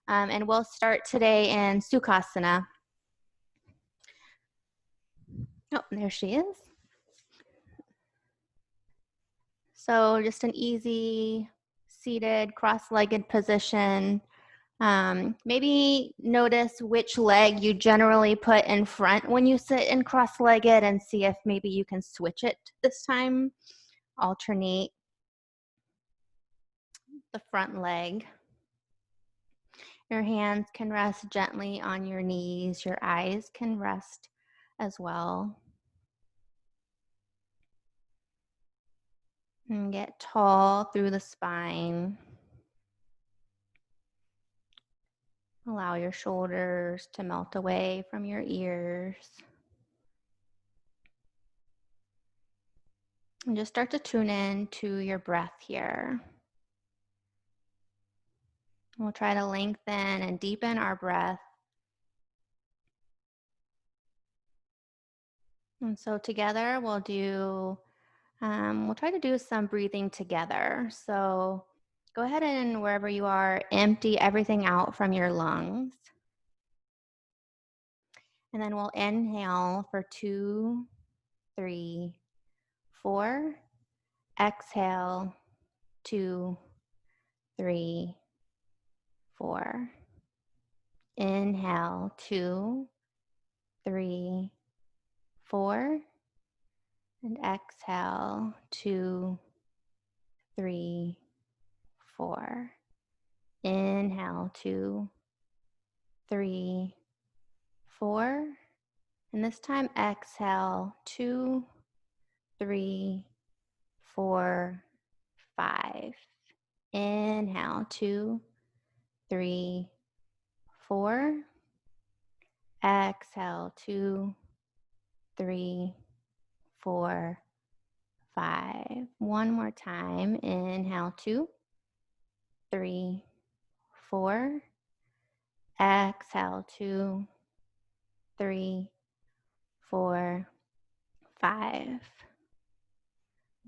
And we'll start today in Sukhasana. Oh, there she is. So just an easy seated cross-legged position. Maybe notice which leg you generally put in front when you sit in cross-legged and see if maybe you can switch it this time. Alternate the front leg. Your hands can rest gently on your knees. Your eyes can rest as well. And get tall through the spine. Allow your shoulders to melt away from your ears. And just start to tune in to your breath here. We'll try to lengthen and deepen our breath. And so together we'll try to do some breathing together. So go ahead and wherever you are, empty everything out from your lungs. And then we'll inhale for 2, 3, 4. Exhale, 2, 3, 4. Inhale, 2, 3, 4. And exhale, 2, 3, 4. Inhale, 2, 3, 4. And this time exhale, 2, 3, 4, 5. Inhale, 2, 3, 4. Exhale, 2, 3, 4, 5. One more time. Inhale, 2, 3, 4. Exhale, 2, 3, 4, 5.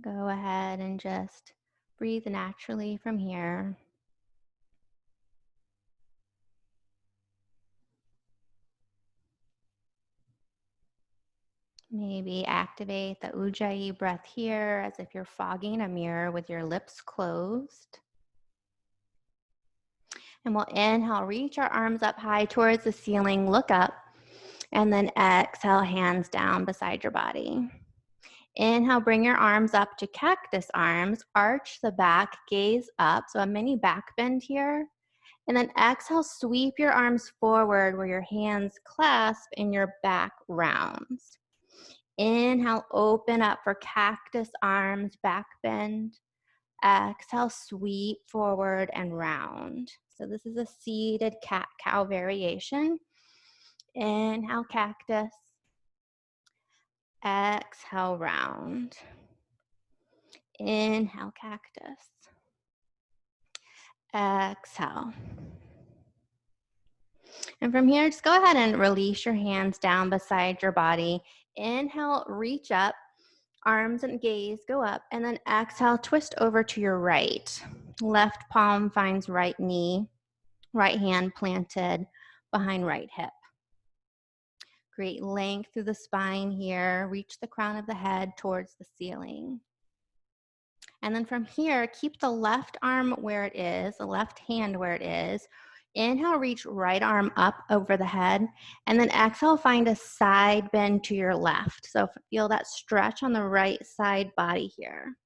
Go ahead and just breathe naturally from here. Maybe activate the Ujjayi breath here as if you're fogging a mirror with your lips closed. And we'll inhale, reach our arms up high towards the ceiling, look up, and then exhale, hands down beside your body. Inhale, bring your arms up to cactus arms, arch the back, gaze up, so a mini back bend here. And then exhale, sweep your arms forward where your hands clasp and your back rounds. Inhale, open up for cactus arms, back bend. Exhale, sweep forward and round. So this is a seated cat-cow variation. Inhale, cactus. Exhale, round. Inhale, cactus. Exhale. And from here, just go ahead and release your hands down beside your body. Inhale, reach up, arms and gaze go up, and then exhale, twist over to your right. Left palm finds right knee, right hand planted behind right hip. Great length through the spine here. Reach the crown of the head towards the ceiling. And then from here, keep the left arm where it is, the left hand where it is. Inhale, reach right arm up over the head. And then exhale, find a side bend to your left. So feel that stretch on the right side body here.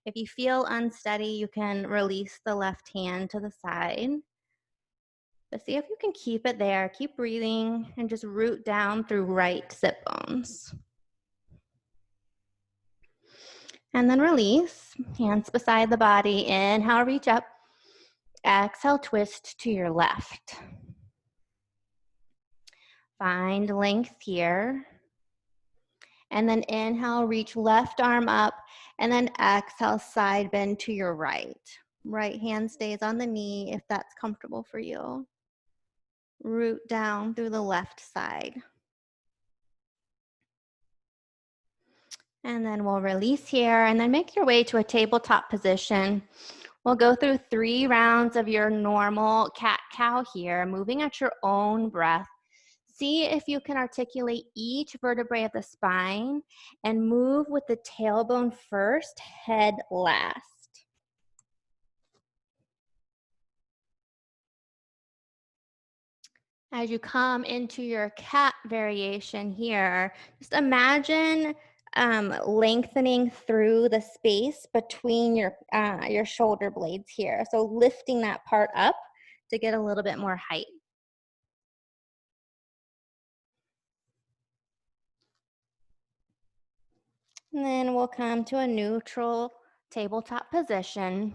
If you feel unsteady, you can release the left hand to the side. But see if you can keep it there. Keep breathing and just root down through right sit bones. And then release, hands beside the body. Inhale, reach up. Exhale, twist to your left. Find length here. And then inhale, reach left arm up. And then exhale, side bend to your right. Right hand stays on the knee if that's comfortable for you. Root down through the left side. And then we'll release here and then make your way to a tabletop position We'll go through 3 rounds of your normal cat-cow here, moving at your own breath. See if you can articulate each vertebrae of the spine and move with the tailbone first, head last. As you come into your cat variation here, just imagine lengthening through the space between your shoulder blades here. So lifting that part up to get a little bit more height. And then we'll come to a neutral tabletop position.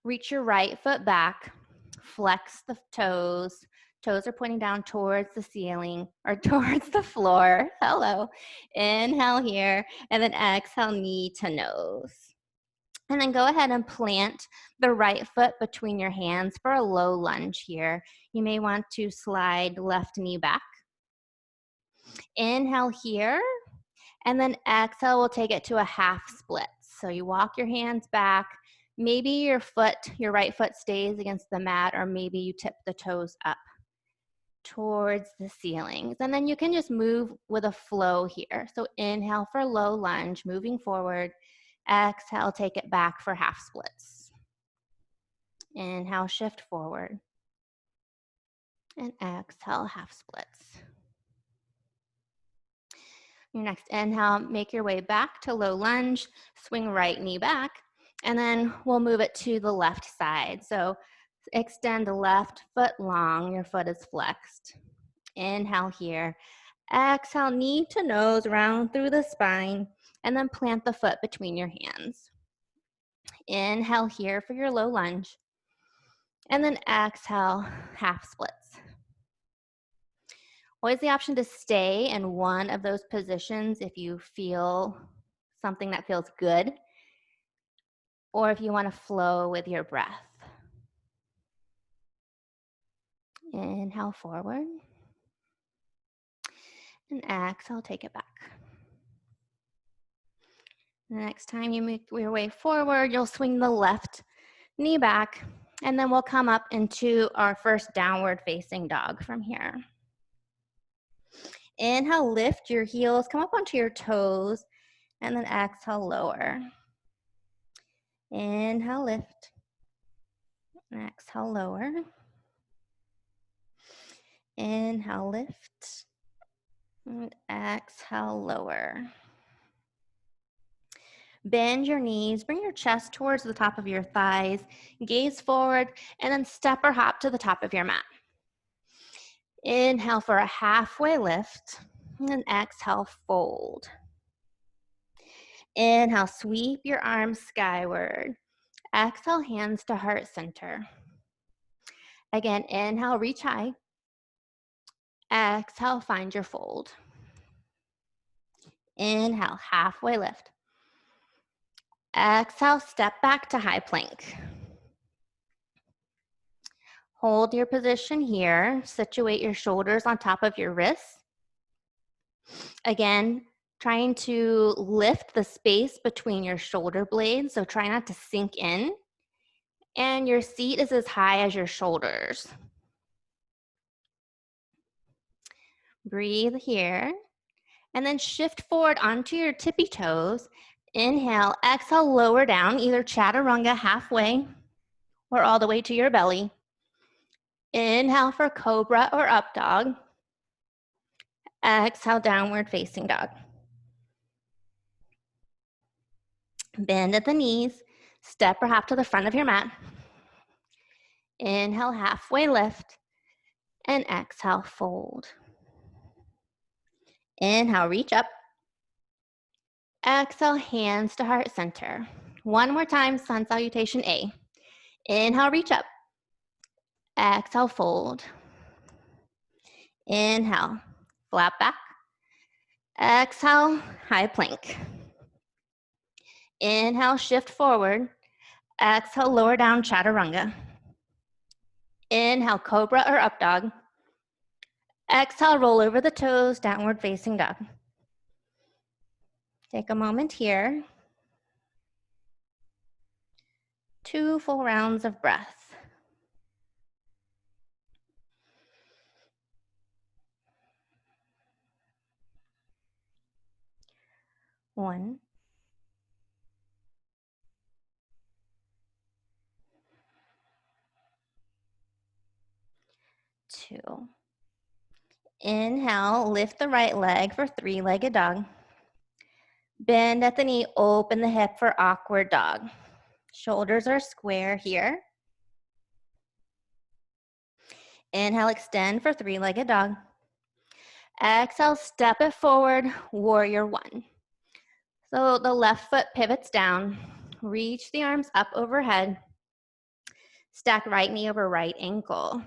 Reach your right foot back, flex the toes. Toes are pointing down towards the ceiling or towards the floor. Hello. Inhale here, and then exhale, knee to nose. And then go ahead and plant the right foot between your hands for a low lunge here. You may want to slide left knee back. Inhale here, and then exhale, we'll take it to a half split. So you walk your hands back. Maybe your right foot stays against the mat, or maybe you tip the toes up towards the ceilings. And then you can just move with a flow here. So inhale for low lunge, moving forward. Exhale, take it back for half splits. Inhale, shift forward. And exhale, half splits. Your next inhale, make your way back to low lunge, swing right knee back, and then we'll move it to the left side. So extend the left foot long, your foot is flexed. Inhale here. Exhale, knee to nose, round through the spine, and then plant the foot between your hands. Inhale here for your low lunge, and then exhale, half splits. Always the option to stay in one of those positions if you feel something that feels good, or if you want to flow with your breath. Inhale forward, and exhale, take it back. The next time you make your way forward, you'll swing the left knee back, and then we'll come up into our first downward facing dog from here. Inhale, lift your heels, come up onto your toes, and then exhale, lower. Inhale, lift. Exhale, lower. Inhale, lift. And exhale, lower. Bend your knees, bring your chest towards the top of your thighs, gaze forward, and then step or hop to the top of your mat. Inhale for a halfway lift, and then exhale, fold. Inhale, sweep your arms skyward. Exhale, hands to heart center. Again, inhale, reach high. Exhale, find your fold. Inhale, halfway lift. Exhale, step back to high plank. Hold your position here. Situate your shoulders on top of your wrists. Again, trying to lift the space between your shoulder blades, so try not to sink in. And your seat is as high as your shoulders. Breathe here. And then shift forward onto your tippy toes. Inhale, exhale, lower down, either chaturanga halfway or all the way to your belly. Inhale for cobra or up dog. Exhale, downward facing dog. Bend at the knees, step or hop to the front of your mat. Inhale, halfway lift, and exhale, fold. Inhale, reach up. Exhale, hands to heart center. One more time, sun salutation A. Inhale, reach up. Exhale, fold. Inhale, flat back. Exhale, high plank. Inhale, shift forward. Exhale, lower down, chaturanga. Inhale, cobra or up dog. Exhale, roll over the toes, downward facing dog. Take a moment here. 2 full rounds of breath. 1, 2. Inhale, lift the right leg for three-legged dog. Bend at the knee, open the hip for awkward dog. Shoulders are square here. Inhale, extend for three-legged dog. Exhale, step it forward, warrior one. So the left foot pivots down. Reach the arms up overhead. Stack right knee over right ankle.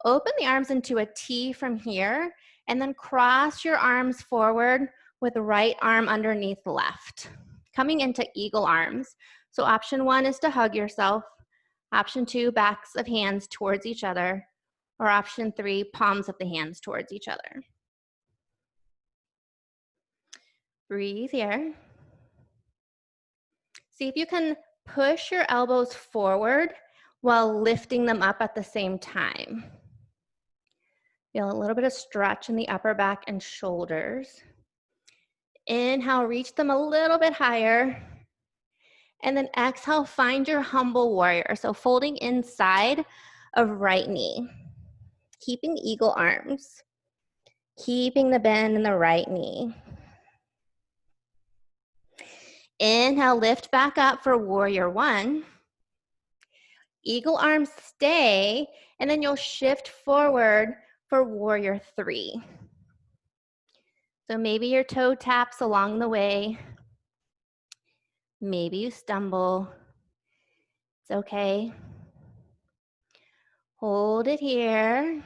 Open the arms into a T from here, and then cross your arms forward with the right arm underneath left, coming into eagle arms. So option 1 is to hug yourself. Option 2, backs of hands towards each other. Or option 3, palms of the hands towards each other. Breathe here. See if you can push your elbows forward while lifting them up at the same time. Feel a little bit of stretch in the upper back and shoulders. Inhale, reach them a little bit higher. And then exhale, find your humble warrior. So folding inside of right knee. Keeping eagle arms. Keeping the bend in the right knee. Inhale, lift back up for warrior one. Eagle arms stay, and then you'll shift forward for warrior three. So maybe your toe taps along the way. Maybe you stumble. It's okay. Hold it here.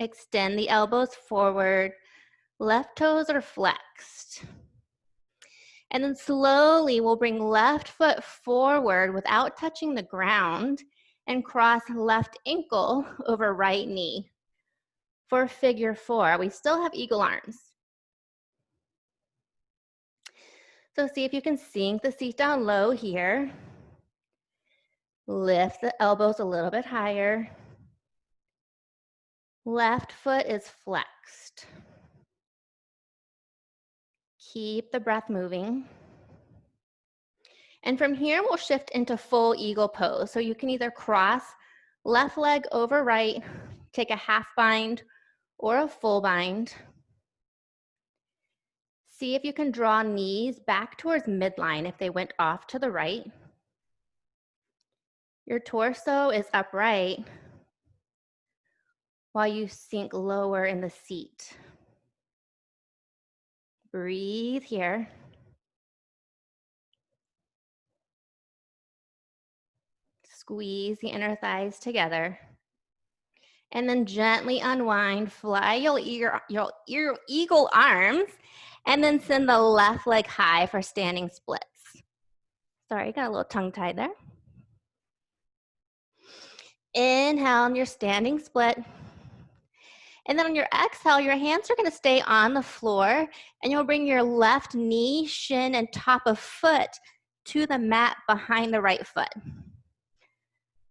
Extend the elbows forward. Left toes are flexed. And then slowly we'll bring left foot forward without touching the ground and cross left ankle over right knee for figure four. We still have eagle arms. So see if you can sink the seat down low here. Lift the elbows a little bit higher. Left foot is flexed. Keep the breath moving. And from here, we'll shift into full eagle pose. So you can either cross left leg over right, take a half bind or a full bind. See if you can draw knees back towards midline if they went off to the right. Your torso is upright while you sink lower in the seat. Breathe here. Squeeze the inner thighs together. And then gently unwind, fly your eagle arms, and then send the left leg high for standing splits. Sorry, got a little tongue-tied there. Inhale on your standing split. And then on your exhale, your hands are gonna stay on the floor, and you'll bring your left knee, shin, and top of foot to the mat behind the right foot.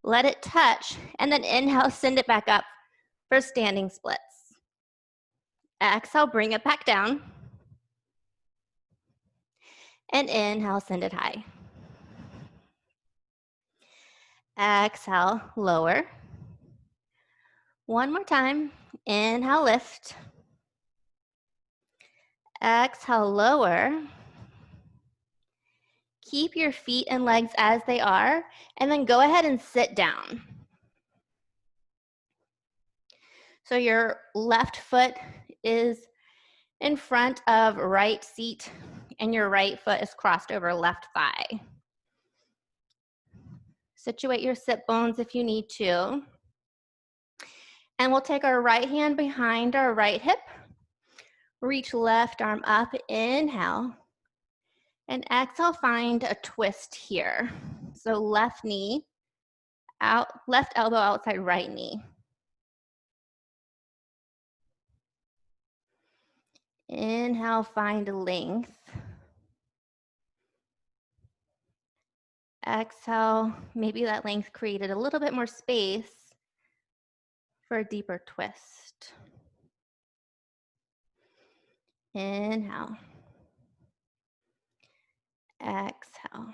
Let it touch, and then inhale, send it back up for standing splits. Exhale, bring it back down. And inhale, send it high. Exhale, lower. One more time. Inhale, lift. Exhale, lower. Keep your feet and legs as they are, and then go ahead and sit down. So your left foot is in front of right seat, and your right foot is crossed over left thigh. Situate your sit bones if you need to. And we'll take our right hand behind our right hip. Reach left arm up, inhale. And exhale, find a twist here. So left knee out, left elbow outside right knee. Inhale, find length. Exhale, maybe that length created a little bit more space for a deeper twist. Inhale. Exhale.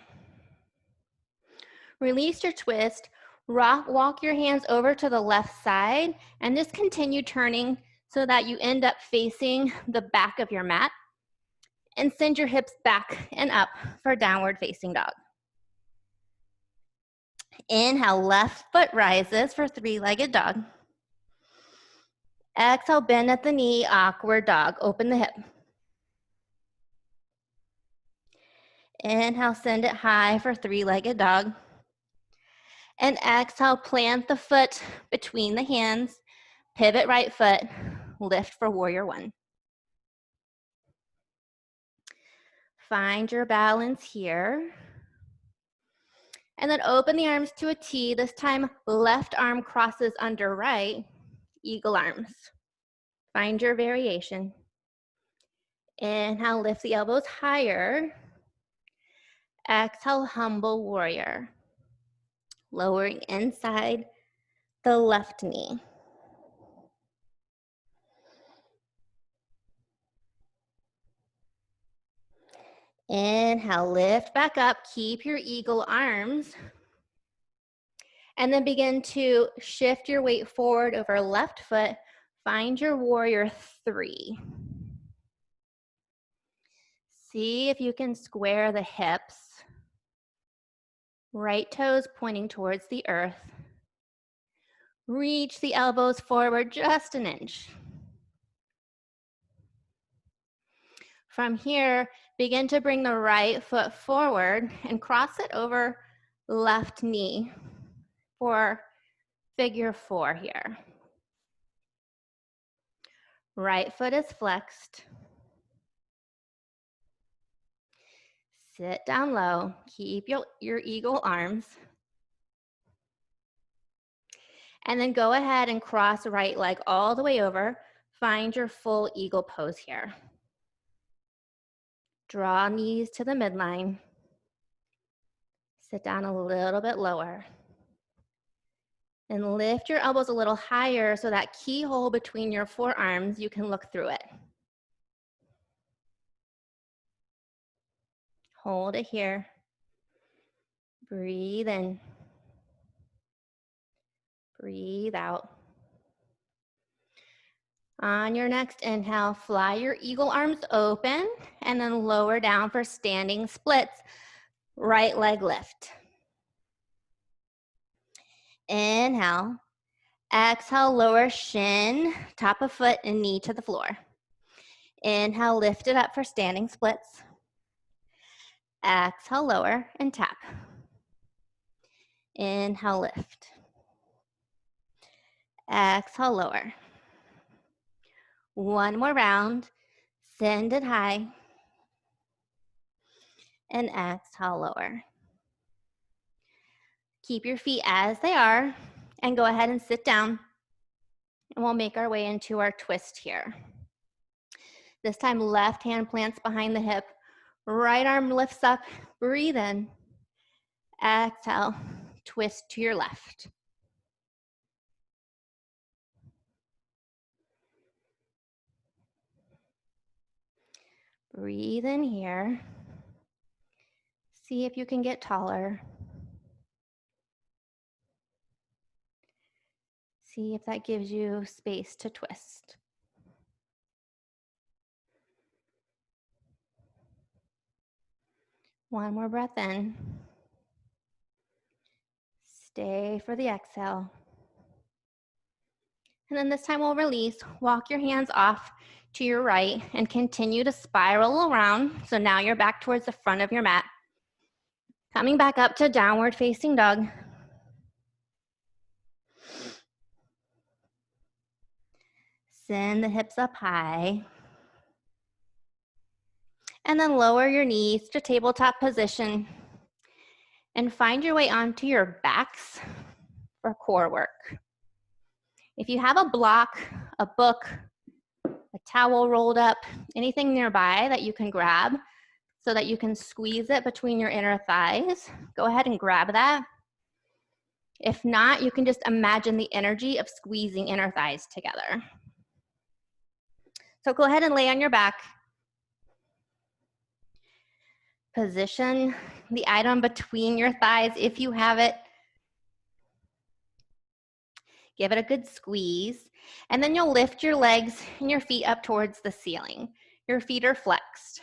Release your twist. Walk your hands over to the left side and just continue turning so that you end up facing the back of your mat. And send your hips back and up for downward facing dog. Inhale, left foot rises for three-legged dog. Exhale, bend at the knee, awkward dog. Open the hip. Inhale, send it high for three-legged dog. And exhale, plant the foot between the hands, pivot right foot, lift for warrior one. Find your balance here. And then open the arms to a T. This time, left arm crosses under right, eagle arms. Find your variation. Inhale, lift the elbows higher. Exhale, humble warrior. Lowering inside the left knee. Inhale, lift back up. Keep your eagle arms. And then begin to shift your weight forward over left foot. Find your warrior three. See if you can square the hips. Right toes pointing towards the earth. Reach the elbows forward just an inch. From here, begin to bring the right foot forward and cross it over left knee for figure four here. Right foot is flexed. Sit down low. Keep your eagle arms. And then go ahead and cross right leg all the way over. Find your full eagle pose here. Draw knees to the midline. Sit down a little bit lower. And lift your elbows a little higher so that keyhole between your forearms, you can look through it. Hold it here. Breathe in. Breathe out. On your next inhale, fly your eagle arms open and then lower down for standing splits. Right leg lift. Inhale. Exhale, lower shin, top of foot, and knee to the floor. Inhale, lift it up for standing splits. Exhale, lower and tap. Inhale, lift. Exhale, lower. One more round. Send it high. And exhale, lower. Keep your feet as they are and go ahead and sit down. And we'll make our way into our twist here. This time, left hand plants behind the hip. Right arm lifts up. Breathe in. Exhale. Twist to your left. Breathe in here. See if you can get taller. See if that gives you space to twist. One more breath in. Stay for the exhale. And then this time we'll release. Walk your hands off to your right and continue to spiral around. So now you're back towards the front of your mat. Coming back up to downward facing dog. Send the hips up high. And then lower your knees to tabletop position. And find your way onto your backs for core work. If you have a block, a book, a towel rolled up, anything nearby that you can grab, so that you can squeeze it between your inner thighs. Go ahead and grab that. If not, you can just imagine the energy of squeezing inner thighs together. So go ahead and lay on your back. Position the item between your thighs if you have it. Give it a good squeeze. And then you'll lift your legs and your feet up towards the ceiling. Your feet are flexed.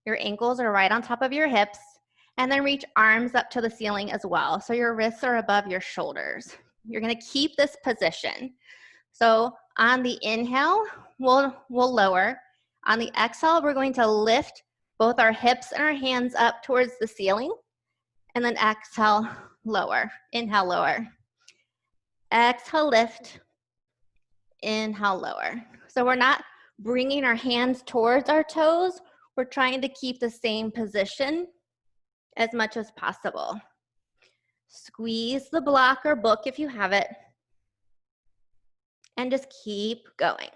Your ankles are right on top of your hips. And then reach arms up to the ceiling as well. So your wrists are above your shoulders. You're gonna keep this position. So on the inhale, we'll lower. On the exhale, we're going to lift both our hips and our hands up towards the ceiling. And then exhale, lower. Inhale, lower. Exhale, lift. Inhale, lower. So we're not bringing our hands towards our toes. We're trying to keep the same position as much as possible. Squeeze the block or book if you have it. And just keep going.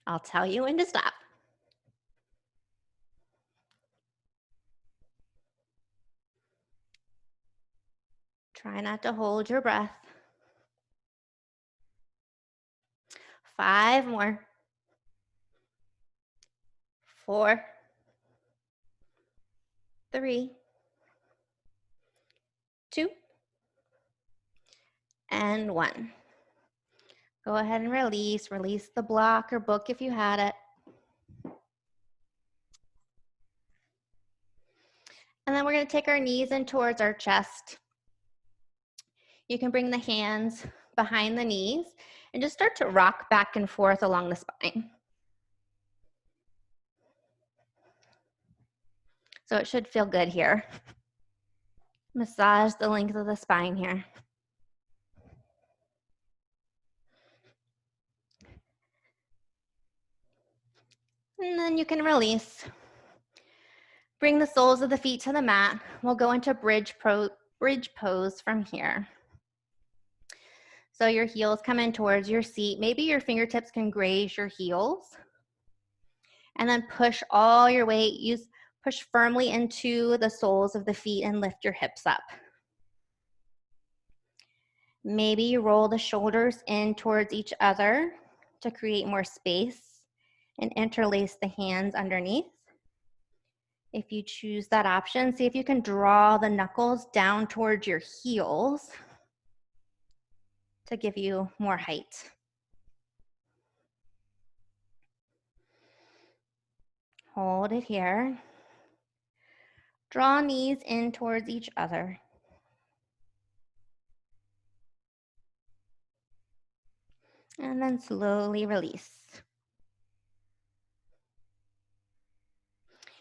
I'll tell you when to stop. Try not to hold your breath. 5 more. 4, 3, 2, and 1. Go ahead and release. Release the block or book if you had it. And then we're going to take our knees in towards our chest. You can bring the hands behind the knees and just start to rock back and forth along the spine. So it should feel good here. Massage the length of the spine here. And then you can release. Bring the soles of the feet to the mat. We'll go into bridge pose from here. So your heels come in towards your seat. Maybe your fingertips can graze your heels. And then push all your weight. Push firmly into the soles of the feet and lift your hips up. Maybe you roll the shoulders in towards each other to create more space and interlace the hands underneath. If you choose that option, see if you can draw the knuckles down towards your heels to give you more height. Hold it here. Draw knees in towards each other. And then slowly release.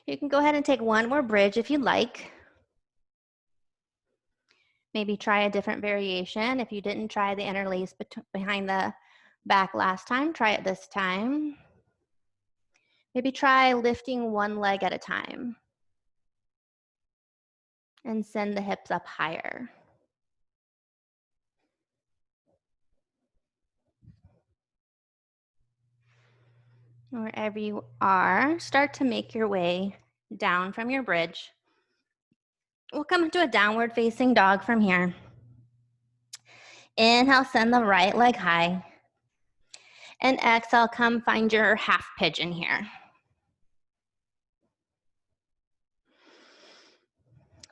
You can go ahead and take one more bridge if you'd like. Maybe try a different variation. If you didn't try the interlace behind the back last time, try it this time. Maybe try lifting one leg at a time and send the hips up higher. Wherever you are, start to make your way down from your bridge. We'll come into a downward facing dog from here. Inhale, send the right leg high. And exhale, come find your half pigeon here.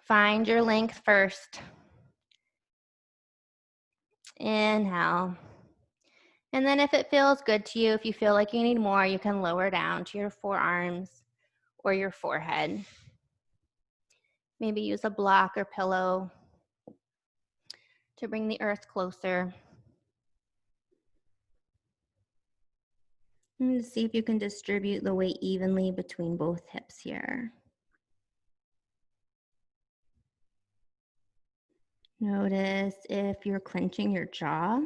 Find your length first. Inhale. And then if it feels good to you, if you feel like you need more, you can lower down to your forearms or your forehead. Maybe use a block or pillow to bring the earth closer. And see if you can distribute the weight evenly between both hips here. Notice if you're clenching your jaw.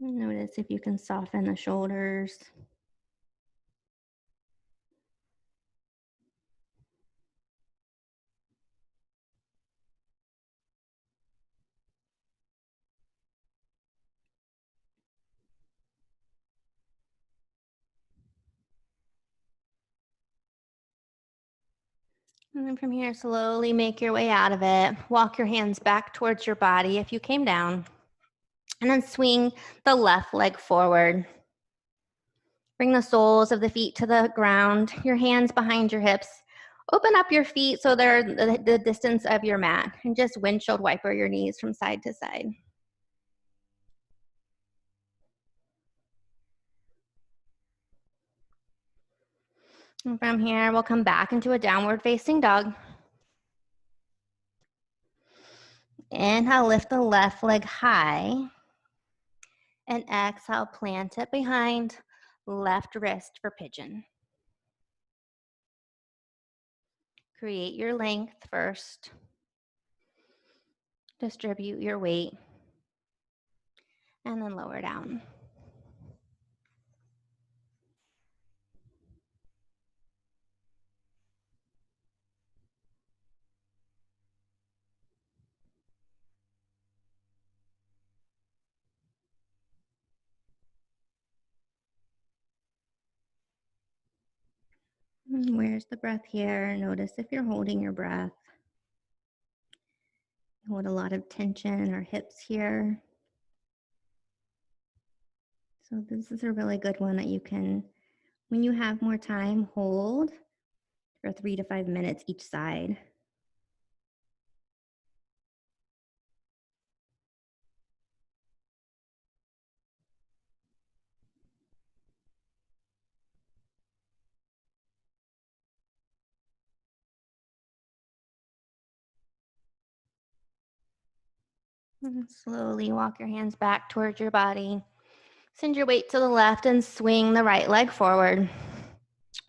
Notice if you can soften the shoulders. And then from here, slowly make your way out of it. Walk your hands back towards your body if you came down. And then swing the left leg forward. Bring the soles of the feet to the ground, your hands behind your hips. Open up your feet so they're the distance of your mat, and just windshield wiper your knees from side to side. And from here, we'll come back into a downward facing dog. Inhale, lift the left leg high. And exhale, plant it behind left wrist for pigeon. Create your length first. Distribute your weight. And then lower down. And where's the breath here? Notice if you're holding your breath. Hold a lot of tension in our hips here. So this is a really good one that you can, when you have more time, hold for 3 to 5 minutes each side. And slowly walk your hands back towards your body. Send your weight to the left and swing the right leg forward.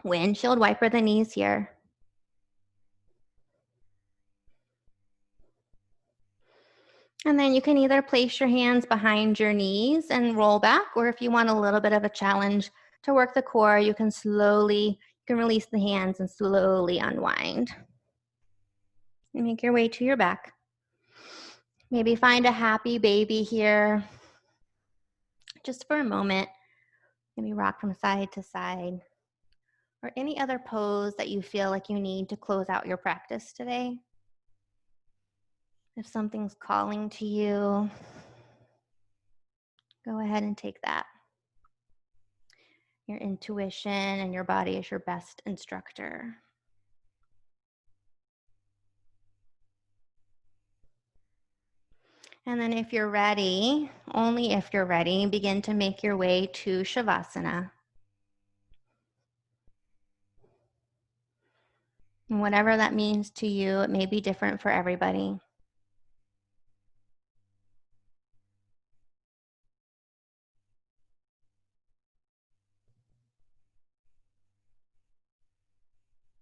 Windshield wiper the knees here. And then you can either place your hands behind your knees and roll back, or if you want a little bit of a challenge to work the core, you can release the hands and slowly unwind. And make your way to your back. Maybe find a happy baby here. Just for a moment, maybe rock from side to side, or any other pose that you feel like you need to close out your practice today. If something's calling to you, go ahead and take that. Your intuition and your body is your best instructor. And then if you're ready, only if you're ready, begin to make your way to Shavasana. And whatever that means to you, it may be different for everybody.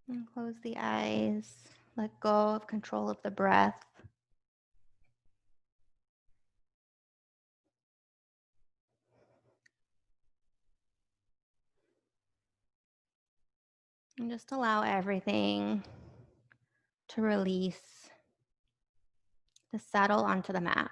And close the eyes. Let go of control of the breath. And just allow everything to release, to settle onto the mat.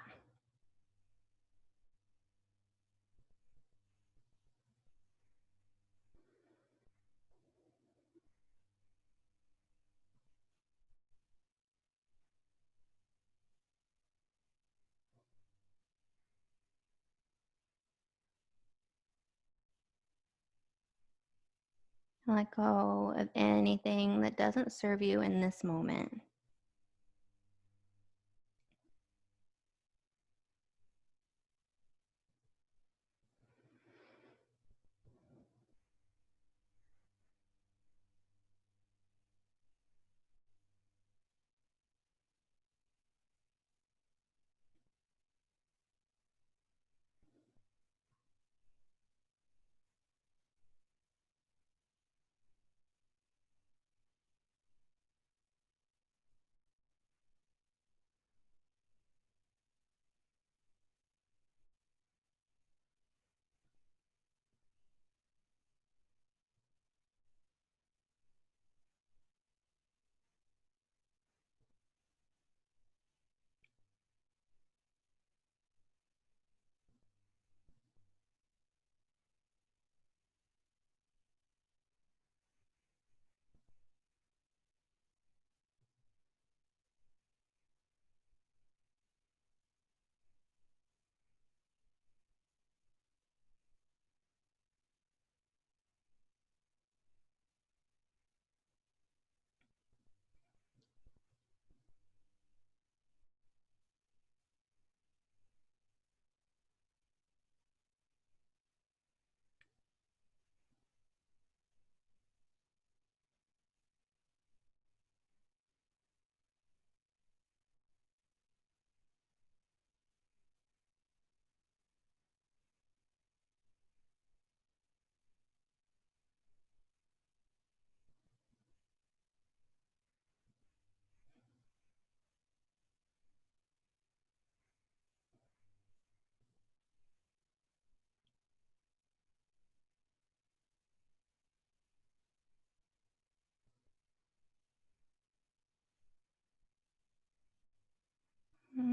Let go of anything that doesn't serve you in this moment.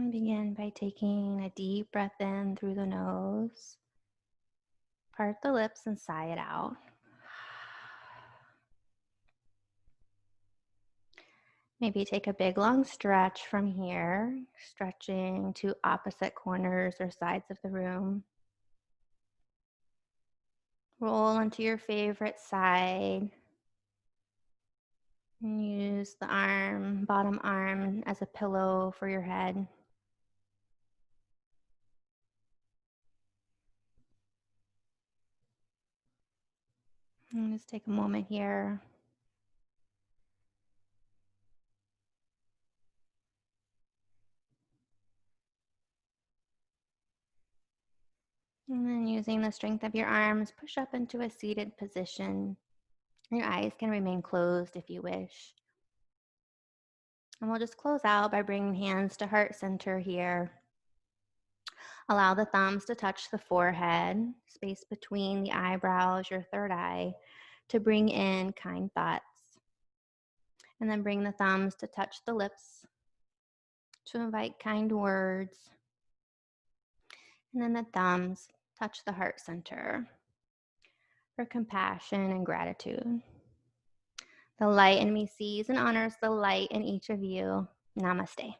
And begin by taking a deep breath in through the nose. Part the lips and sigh it out. Maybe take a big long stretch from here, stretching to opposite corners or sides of the room. Roll into your favorite side and use the bottom arm as a pillow for your head. And just take a moment here. And then using the strength of your arms, push up into a seated position. Your eyes can remain closed if you wish. And we'll just close out by bringing hands to heart center here. Allow the thumbs to touch the forehead, space between the eyebrows, your third eye, to bring in kind thoughts. And then bring the thumbs to touch the lips, to invite kind words. And then the thumbs touch the heart center for compassion and gratitude. The light in me sees and honors the light in each of you. Namaste.